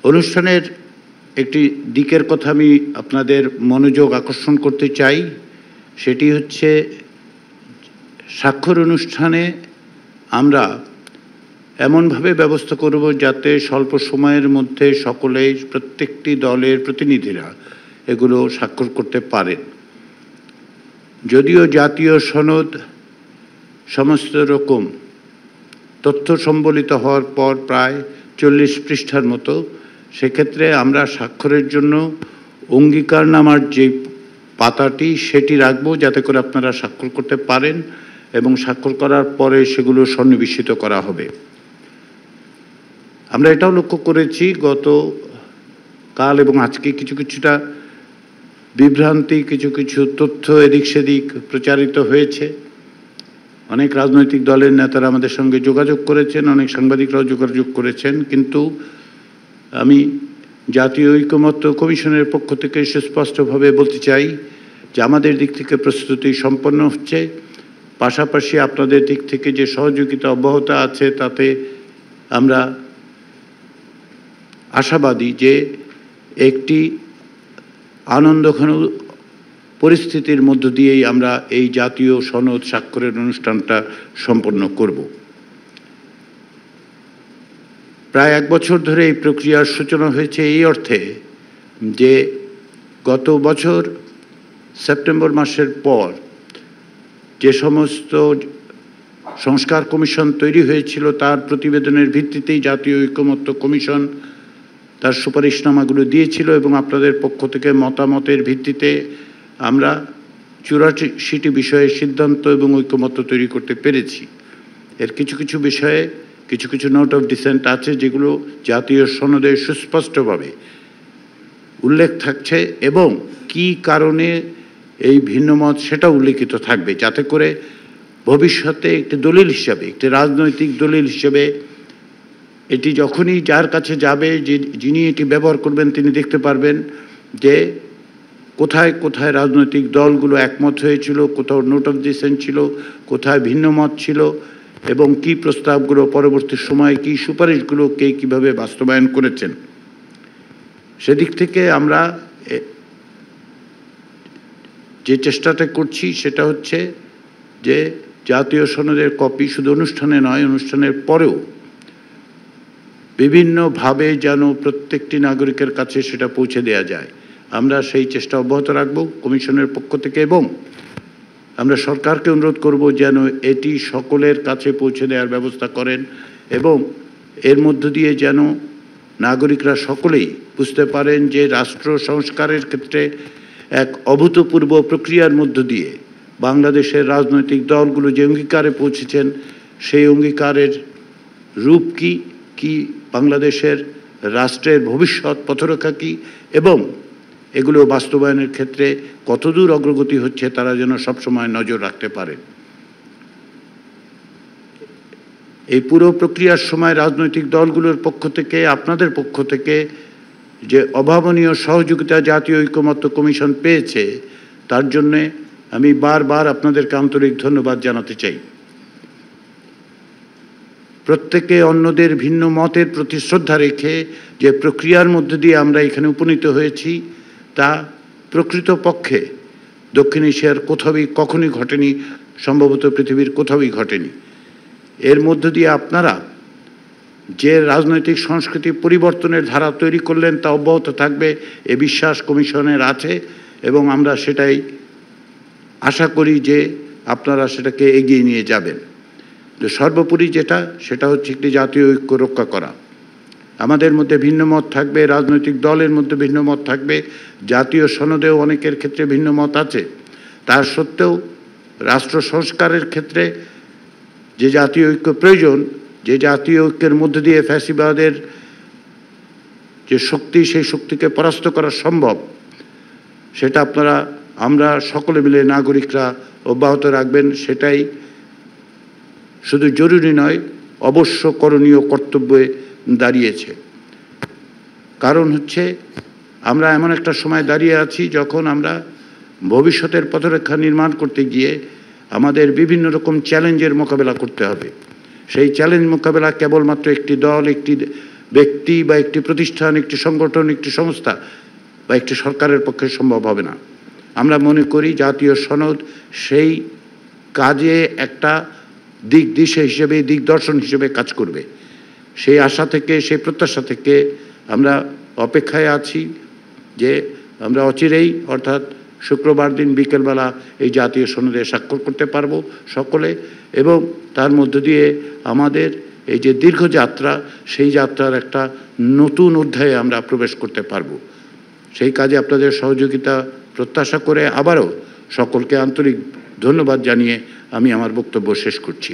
অনুষ্ঠানের একটি দিকের কথা আমি আপনাদের মনোযোগ আকর্ষণ করতে চাই, সেটি হচ্ছে স্বাক্ষর অনুষ্ঠানে আমরা এমনভাবে ব্যবস্থা করব যাতে স্বল্প সময়ের মধ্যে সকলেই, প্রত্যেকটি দলের প্রতিনিধিরা এগুলো স্বাক্ষর করতে পারেন। যদিও জাতীয় সনদ সমস্ত রকম তথ্য সম্বলিত হওয়ার পর প্রায় 40 পৃষ্ঠার মতো, সেক্ষেত্রে আমরা স্বাক্ষরের জন্য অঙ্গীকারনামার যে পাতাটি সেটি রাখবো যাতে করে আপনারা স্বাক্ষর করতে পারেন, এবং স্বাক্ষর করার পরে সেগুলো সন্নিবেশিত করা হবে। আমরা এটাও লক্ষ্য করেছি গত কাল এবং আজকে কিছুটা বিভ্রান্তি, কিছু তথ্য এদিক সেদিক প্রচারিত হয়েছে। অনেক রাজনৈতিক দলের নেতারা আমাদের সঙ্গে যোগাযোগ করেছেন, অনেক সাংবাদিকরাও যোগাযোগ করেছেন, কিন্তু আমি জাতীয় ঐকমত্য কমিশনের পক্ষ থেকে সুস্পষ্টভাবে বলতে চাই যে আমাদের দিক থেকে প্রস্তুতি সম্পন্ন হচ্ছে। পাশাপাশি আপনাদের দিক থেকে যে সহযোগিতা অব্যাহত আছে তাতে আমরা আশাবাদী যে একটি আনন্দঘন পরিস্থিতির মধ্য দিয়েই আমরা এই জাতীয় সনদ স্বাক্ষরের অনুষ্ঠানটা সম্পন্ন করব। প্রায় 1 বছর ধরে এই প্রক্রিয়ার সূচনা হয়েছে এই অর্থে যে গত বছর সেপ্টেম্বর মাসের পর যে সমস্ত সংস্কার কমিশন তৈরি হয়েছিল তার প্রতিবেদনের ভিত্তিতেই জাতীয় ঐকমত্য কমিশন তার সুপারিশনামাগুলো দিয়েছিল, এবং আপনাদের পক্ষ থেকে মতামতের ভিত্তিতে আমরা 84টি বিষয়ে সিদ্ধান্ত এবং ঐকমত্য তৈরি করতে পেরেছি। এর কিছু বিষয়ে কিছু নোট অফ ডিসেন্ট আছে যেগুলো জাতীয় সনদে সুস্পষ্টভাবে উল্লেখ থাকছে, এবং কি কারণে এই ভিন্নমত সেটা উল্লেখিত থাকবে, যাতে করে ভবিষ্যতে একটি দলিল হিসাবে, একটি রাজনৈতিক দলিল হিসেবে এটি যখনই যার কাছে যাবে, যিনি এটি ব্যবহার করবেন তিনি দেখতে পারবেন যে কোথায় কোথায় রাজনৈতিক দলগুলো একমত হয়েছিল, কোথাও নোট অফ ডিসেন্ট ছিল, কোথায় ভিন্ন মত ছিল, এবং কি প্রস্তাবগুলো পরবর্তী সময়ে কি সুপারিশগুলো কে কীভাবে বাস্তবায়ন করেছেন। সেদিক থেকে আমরা যে চেষ্টাটা করছি সেটা হচ্ছে যে জাতীয় সনদের কপি শুধু অনুষ্ঠানে নয়, অনুষ্ঠানের পরেও বিভিন্নভাবে যেন প্রত্যেকটি নাগরিকের কাছে সেটা পৌঁছে দেওয়া যায়। আমরা সেই চেষ্টা অব্যাহত রাখব কমিশনের পক্ষ থেকে, এবং আমরা সরকারকে অনুরোধ করব যেন এটি সকলের কাছে পৌঁছে দেওয়ার ব্যবস্থা করেন, এবং এর মধ্য দিয়ে যেন নাগরিকরা সকলেই বুঝতে পারেন যে রাষ্ট্র সংস্কারের ক্ষেত্রে এক অভূতপূর্ব প্রক্রিয়ার মধ্য দিয়ে বাংলাদেশের রাজনৈতিক দলগুলো যে অঙ্গীকারে পৌঁছেছেন সেই অঙ্গীকারের রূপ কি, বাংলাদেশের রাষ্ট্রের ভবিষ্যৎ পথরেখা কি, এবং এগুলো বাস্তবায়নের ক্ষেত্রে কতদূর অগ্রগতি হচ্ছে তারা যেন সবসময় নজর রাখতে পারেন। এই পুরো প্রক্রিয়ার সময় রাজনৈতিক দলগুলোর পক্ষ থেকে, আপনাদের পক্ষ থেকে যে অভাবনীয় সহযোগিতা জাতীয় ঐকমত্য কমিশন পেয়েছে তার জন্যে আমি বারবার আপনাদেরকে আন্তরিক ধন্যবাদ জানাতে চাই। প্রত্যেকে অন্যদের ভিন্ন মতের প্রতি শ্রদ্ধা রেখে যে প্রক্রিয়ার মধ্যে দিয়ে আমরা এখানে উপনীত হয়েছি তা প্রকৃতপক্ষে দক্ষিণ এশিয়ার কখনই ঘটেনি, সম্ভবত পৃথিবীর কোথাওই ঘটেনি। এর মধ্য দিয়ে আপনারা যে রাজনৈতিক সংস্কৃতি পরিবর্তনের ধারা তৈরি করলেন তা অব্যাহত থাকবে এ বিশ্বাস কমিশনের আছে, এবং আমরা সেটাই আশা করি যে আপনারা সেটাকে এগিয়ে নিয়ে যাবেন। সর্বোপরি সেটা হচ্ছে একটি জাতীয় ঐক্য রক্ষা করা। আমাদের মধ্যে ভিন্ন মত থাকবে, রাজনৈতিক দলের মধ্যে ভিন্ন মত থাকবে, জাতীয় সনদেও অনেকের ক্ষেত্রে ভিন্ন মত আছে, তার সত্ত্বেও রাষ্ট্র সংস্কারের ক্ষেত্রে যে জাতীয় ঐক্য প্রয়োজন, যে জাতীয় ঐক্যের মধ্য দিয়ে ফ্যাসিবাদের যে শক্তি সেই শক্তিকে পরাস্ত করা সম্ভব, সেটা আমরা সকলে মিলে নাগরিকরা অব্যাহত রাখবেন। সেটাই শুধু জরুরি নয়, অবশ্য করণীয় কর্তব্যে দাঁড়িয়েছে। কারণ হচ্ছে আমরা এমন একটা সময় দাঁড়িয়ে আছি যখন আমরা ভবিষ্যতের পথরেখা নির্মাণ করতে গিয়ে আমাদের বিভিন্ন রকম চ্যালেঞ্জের মোকাবেলা করতে হবে। সেই চ্যালেঞ্জ মোকাবেলা কেবলমাত্র একটি দল, একটি ব্যক্তি বা একটি প্রতিষ্ঠান, একটি সংগঠন, একটি সংস্থা বা একটি সরকারের পক্ষে সম্ভব হবে না। আমরা মনে করি জাতীয় সনদ সেই কাজে একটা দিক দিশা হিসেবে, দিগদর্শন হিসেবে কাজ করবে। সেই আশা থেকে, সেই প্রত্যাশা থেকে আমরা অপেক্ষায় আছি যে আমরা অচিরেই অর্থাৎ শুক্রবার দিন বিকেলবেলা এই জাতীয় সনদে স্বাক্ষর করতে পারবো সকলে, এবং তার মধ্য দিয়ে আমাদের এই যে দীর্ঘ যাত্রা, সেই যাত্রার একটা নতুন অধ্যায়ে আমরা প্রবেশ করতে পারবো। সেই কাজে আপনাদের সহযোগিতা প্রত্যাশা করে আবারও সকলকে আন্তরিক ধন্যবাদ জানিয়ে আমি আমার বক্তব্য শেষ করছি।